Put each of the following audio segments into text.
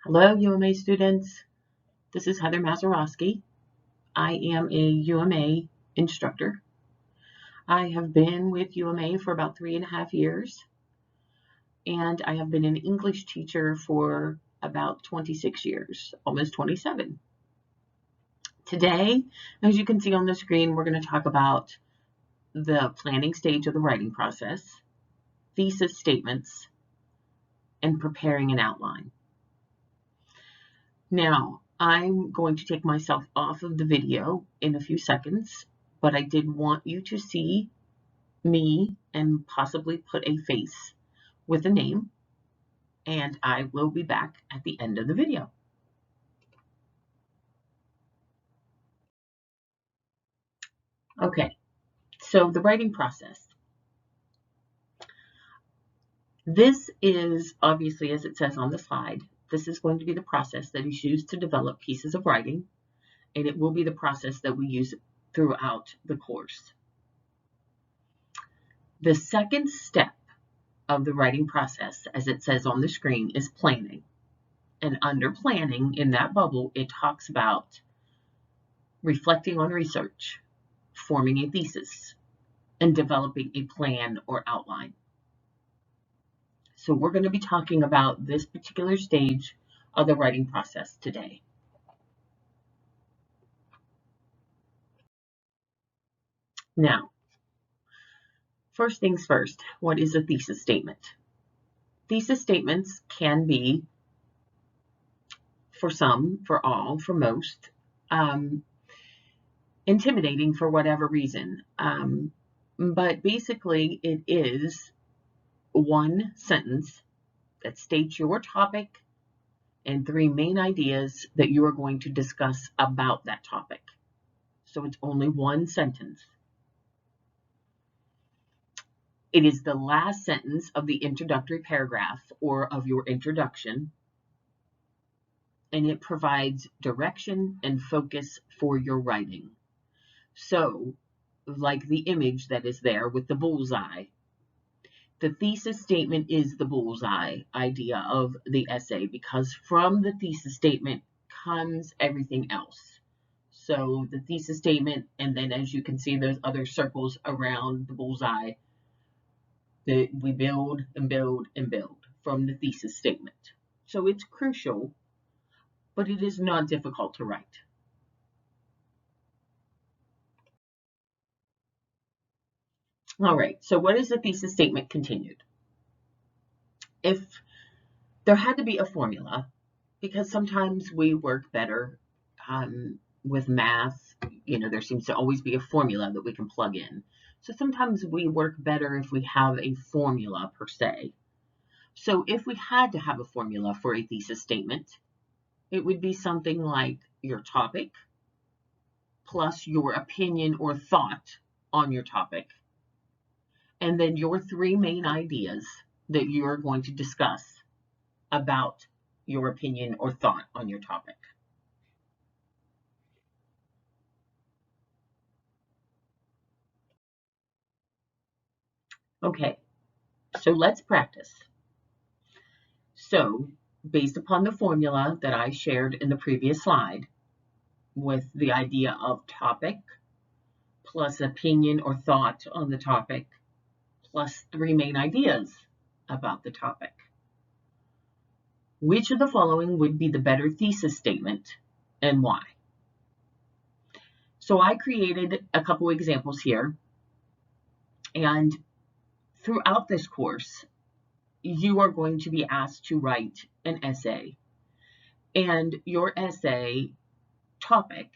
Hello, UMA students. This is Heather Mazurowski. I am a UMA instructor. I have been with UMA for about 3.5 years, and I have been an English teacher for about 26 years, almost 27. Today, as you can see on the screen, we're going to talk about the planning stage of the writing process, thesis statements, and preparing an outline. Now, I'm going to take myself off of the video in a few seconds, but I did want you to see me and possibly put a face with a name, and I will be back at the end of the video. Okay, so the writing process. This is obviously, as it says on the slide, this is going to be the process that is used to develop pieces of writing, and it will be the process that we use throughout the course. The second step of the writing process, as it says on the screen, is planning. And under planning, in that bubble, it talks about reflecting on research, forming a thesis, and developing a plan or outline. So we're going to be talking about this particular stage of the writing process today. Now, first things first, what is a thesis statement? Thesis statements can be, for some, for all, for most, intimidating for whatever reason. But basically, it is one sentence that states your topic and 3 main ideas that you are going to discuss about that topic. So it's only one sentence. It is the last sentence of the introductory paragraph or of your introduction, and it provides direction and focus for your writing. So, like the image that is there with the bullseye, the thesis statement is the bullseye idea of the essay, because from the thesis statement comes everything else. So the thesis statement, and then as you can see, there's other circles around the bullseye that we build and build and build from the thesis statement. So it's crucial, but it is not difficult to write. All right, so what is the thesis statement continued? If there had to be a formula, because sometimes we work better with math, there seems to always be a formula that we can plug in. So sometimes we work better if we have a formula per se. So if we had to have a formula for a thesis statement, it would be something like your topic plus your opinion or thought on your topic, and then your 3 main ideas that you're going to discuss about your opinion or thought on your topic. Okay, so let's practice. So, based upon the formula that I shared in the previous slide, with the idea of topic plus opinion or thought on the topic plus 3 main ideas about the topic, which of the following would be the better thesis statement and why? So I created a couple examples here, and throughout this course, you are going to be asked to write an essay, and your essay topic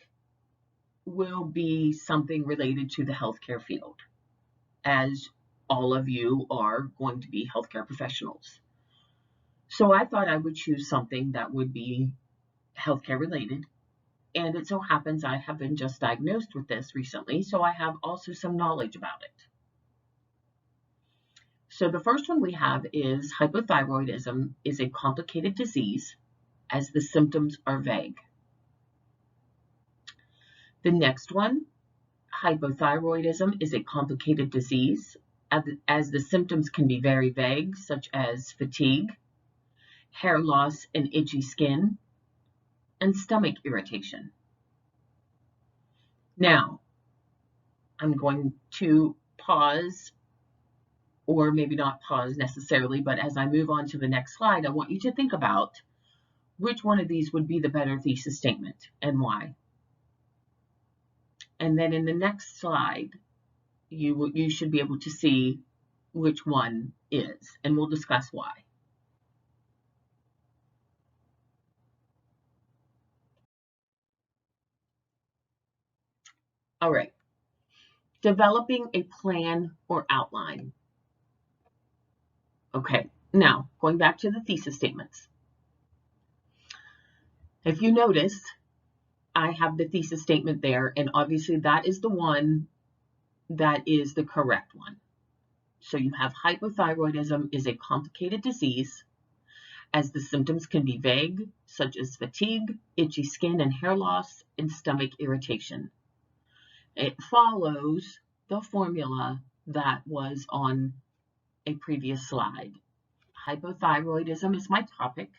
will be something related to the healthcare field, as all of you are going to be healthcare professionals. So I thought I would choose something that would be healthcare related, and it so happens I have been just diagnosed with this recently, so I have also some knowledge about it. So the first one we have is hypothyroidism is a complicated disease as the symptoms are vague. The next one, hypothyroidism is a complicated disease as the symptoms can be very vague, such as fatigue, hair loss and itchy skin, and stomach irritation. Now, I'm going to pause, or maybe not pause necessarily, but as I move on to the next slide, I want you to think about which one of these would be the better thesis statement and why. And then in the next slide, you should be able to see which one is, and we'll discuss why. All right, developing a plan or outline. Okay, now going back to the thesis statements. If you notice, I have the thesis statement there, and obviously that is the one that is the correct one. So you have hypothyroidism is a complicated disease, as the symptoms can be vague, such as fatigue, itchy skin and hair loss, and stomach irritation. It follows the formula that was on a previous slide. Hypothyroidism is my topic.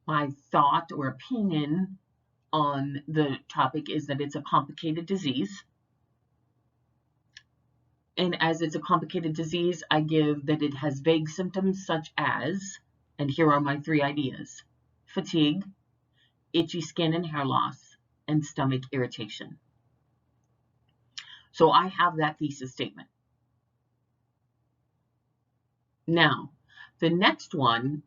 My thought or opinion on the topic is that it's a complicated disease. And as it's a complicated disease, I give that it has vague symptoms such as, and here are my three ideas: fatigue, itchy skin and hair loss, and stomach irritation. So I have that thesis statement. Now, the next one,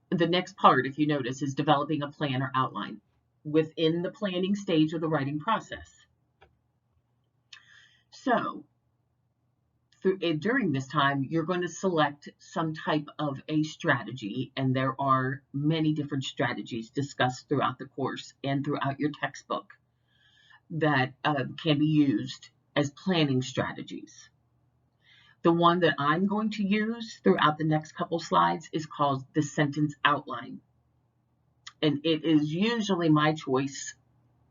the next part, if you notice, is developing a plan or outline within the planning stage of the writing process. So during this time, you're going to select some type of a strategy, and there are many different strategies discussed throughout the course and throughout your textbook that can be used as planning strategies. The one that I'm going to use throughout the next couple slides is called the sentence outline. And it is usually my choice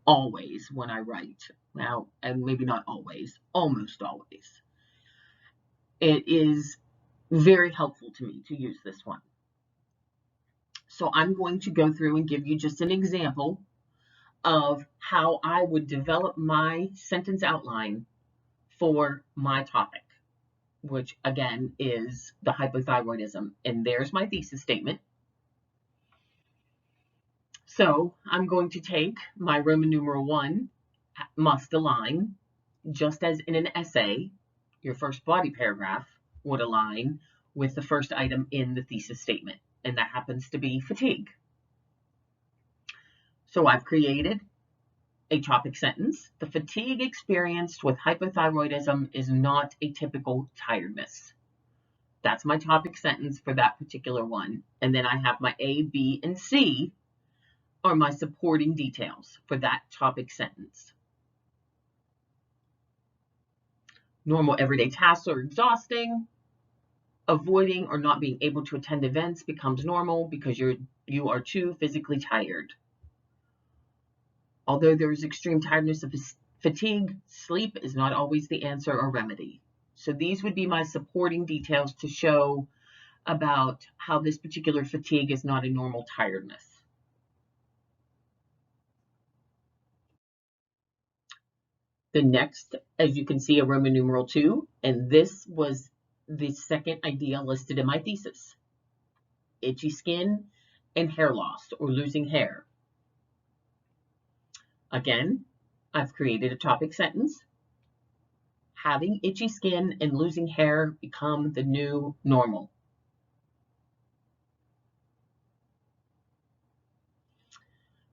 always when I write. Now, and maybe not always, almost always. It is very helpful to me to use this one. So I'm going to go through and give you just an example of how I would develop my sentence outline for my topic, which again is the hypothyroidism. And there's my thesis statement. So I'm going to take my Roman numeral 1, must align, just as in an essay, your first body paragraph would align with the first item in the thesis statement, and that happens to be fatigue. So I've created a topic sentence. The fatigue experienced with hypothyroidism is not a typical tiredness. That's my topic sentence for that particular one. And then I have my A, B, and C are my supporting details for that topic sentence. Normal everyday tasks are exhausting. Avoiding or not being able to attend events becomes normal because you are too physically tired. Although there is extreme tiredness of fatigue, sleep is not always the answer or remedy. So these would be my supporting details to show about how this particular fatigue is not a normal tiredness. The next, as you can see, a Roman numeral 2, and this was the second idea listed in my thesis: itchy skin and hair loss or losing hair. Again, I've created a topic sentence. Having itchy skin and losing hair become the new normal.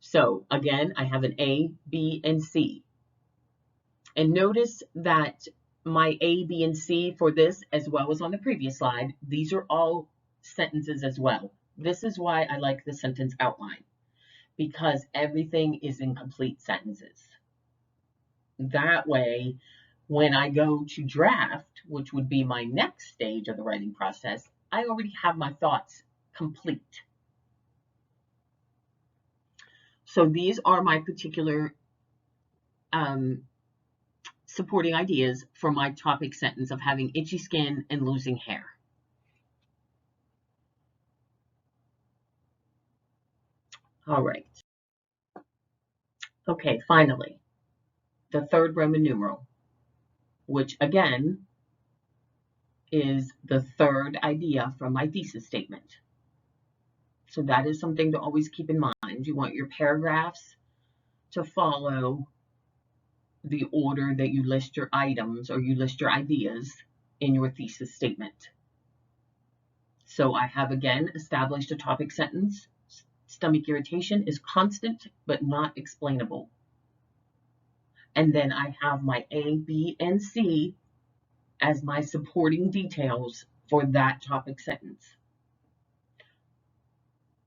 So again, I have an A, B, and C. And notice that my A, B, and C for this, as well as on the previous slide, these are all sentences as well. This is why I like the sentence outline, because everything is in complete sentences. That way, when I go to draft, which would be my next stage of the writing process, I already have my thoughts complete. So these are my particular supporting ideas for my topic sentence of having itchy skin and losing hair. All right. Okay, finally, the third Roman numeral, which again is the third idea from my thesis statement. So that is something to always keep in mind. You want your paragraphs to follow the order that you list your items or you list your ideas in your thesis statement. So I have again established a topic sentence. Stomach irritation is constant but not explainable. And then I have my A, B, and C as my supporting details for that topic sentence.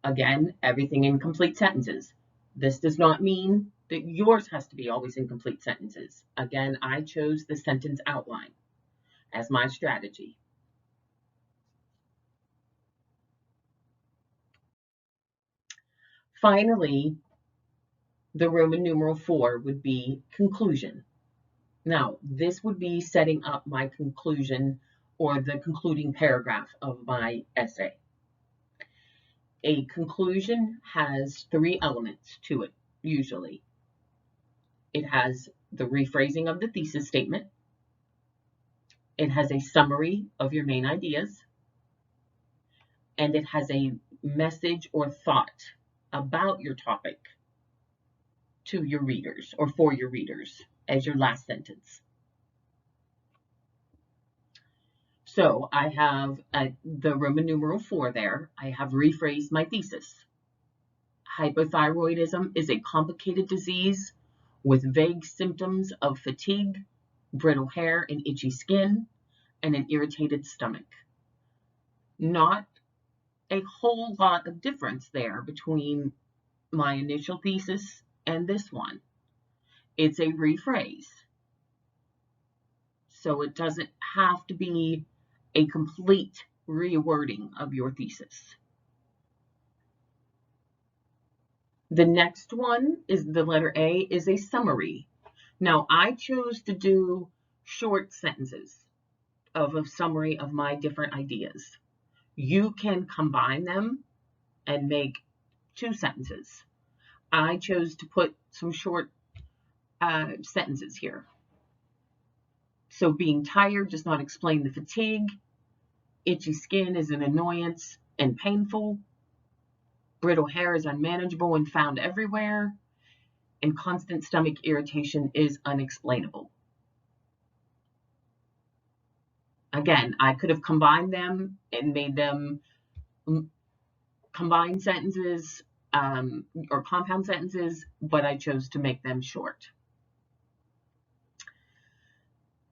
Again, everything in complete sentences. This does not mean that yours has to be always in complete sentences. Again, I chose the sentence outline as my strategy. Finally, the Roman numeral 4 would be conclusion. Now, this would be setting up my conclusion or the concluding paragraph of my essay. A conclusion has 3 elements to it, usually. It has the rephrasing of the thesis statement. It has a summary of your main ideas. And it has a message or thought about your topic to your readers or for your readers as your last sentence. So I have the Roman numeral 4 there. I have rephrased my thesis. Hypothyroidism is a complicated disease with vague symptoms of fatigue, brittle hair and itchy skin, and an irritated stomach. Not a whole lot of difference there between my initial thesis and this one. It's a rephrase. So it doesn't have to be a complete rewording of your thesis. The next one is the letter A is a summary. Now I chose to do short sentences of a summary of my different ideas. You can combine them and make 2 sentences. I chose to put some short sentences here. So being tired does not explain the fatigue. Itchy skin is an annoyance and painful. Brittle hair is unmanageable and found everywhere. And constant stomach irritation is unexplainable. Again, I could have combined them and made them combined sentences or compound sentences, but I chose to make them short.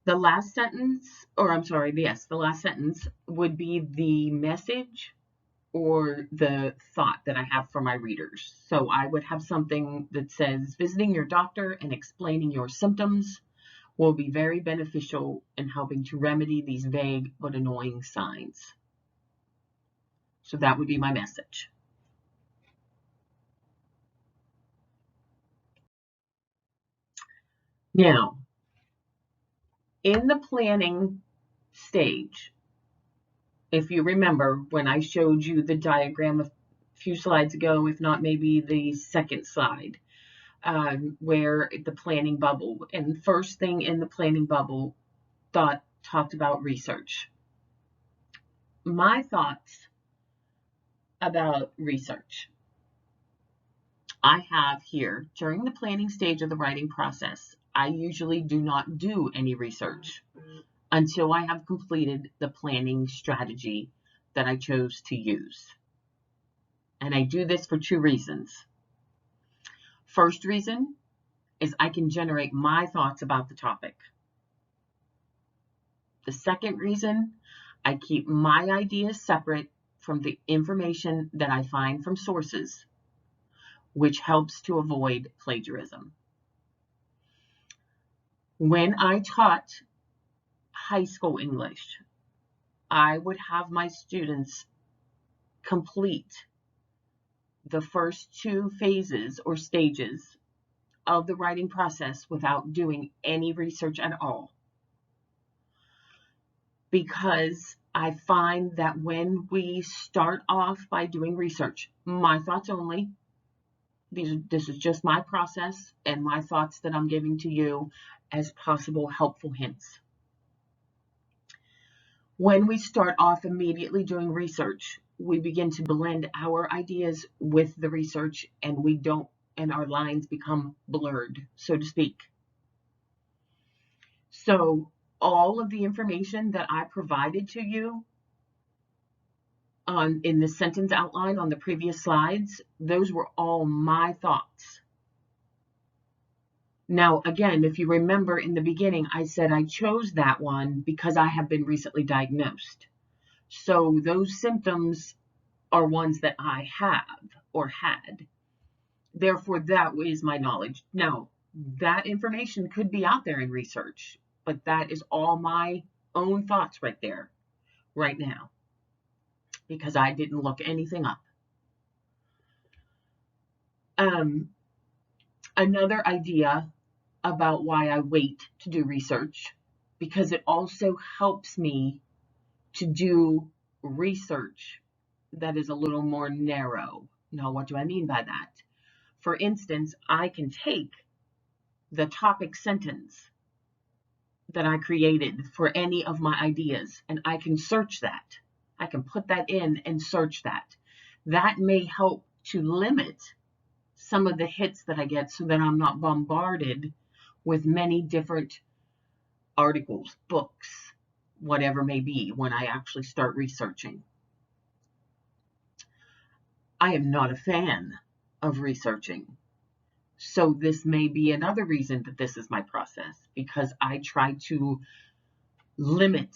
The last sentence, the last sentence would be the message or the thought that I have for my readers. So I would have something that says, visiting your doctor and explaining your symptoms will be very beneficial in helping to remedy these vague but annoying signs. So that would be my message. Now, in the planning stage, if you remember when I showed you the diagram a few slides ago, if not maybe the second slide, where the planning bubble, and first thing in the planning bubble talked about research. My thoughts about research. I have here, during the planning stage of the writing process, I usually do not do any research until I have completed the planning strategy that I chose to use. And I do this for 2 reasons. First reason is I can generate my thoughts about the topic. The second reason, I keep my ideas separate from the information that I find from sources, which helps to avoid plagiarism. When I taught high school English, I would have my students complete the first 2 phases or stages of the writing process without doing any research at all. Because I find that when we start off by doing research, my thoughts only, This is just my process and my thoughts that I'm giving to you as possible helpful hints. When we start off immediately doing research, we begin to blend our ideas with the research, and our lines become blurred, so to speak. So all of the information that I provided to you in the sentence outline on the previous slides, those were all my thoughts. Now, again, if you remember in the beginning, I said I chose that one because I have been recently diagnosed. So those symptoms are ones that I have or had. Therefore, that is my knowledge. Now, that information could be out there in research, but that is all my own thoughts right there, right now, because I didn't look anything up. Another idea about why I wait to do research, because it also helps me to do research that is a little more narrow. Now, what do I mean by that? For instance, I can take the topic sentence that I created for any of my ideas, and I can search that. I can put that in and search that. That may help to limit some of the hits that I get so that I'm not bombarded with many different articles, books, whatever may be when I actually start researching. I am not a fan of researching. So this may be another reason that this is my process, because I try to limit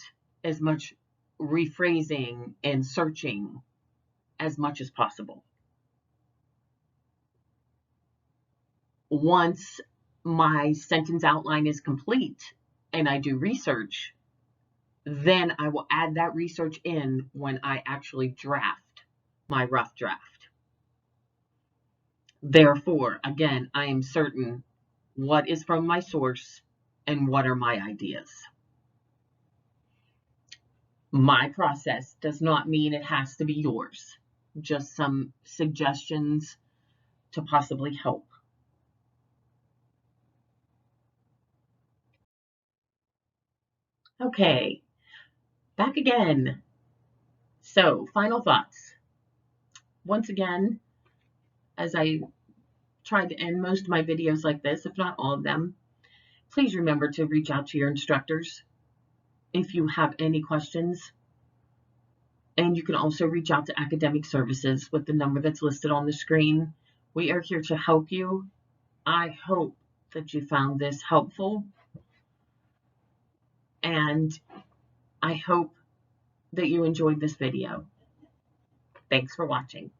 as much rephrasing and searching as much as possible. Once my sentence outline is complete and I do research, then I will add that research in when I actually draft my rough draft. Therefore, again, I am certain what is from my source and what are my ideas. My process does not mean it has to be yours, just some suggestions to possibly help. Okay, back again. So, final thoughts. Once again, as I tried to end most of my videos like this, if not all of them, please remember to reach out to your instructors if you have any questions. And you can also reach out to academic services with the number that's listed on the screen. We are here to help you. I hope that you found this helpful, and I hope that you enjoyed this video. Thanks for watching.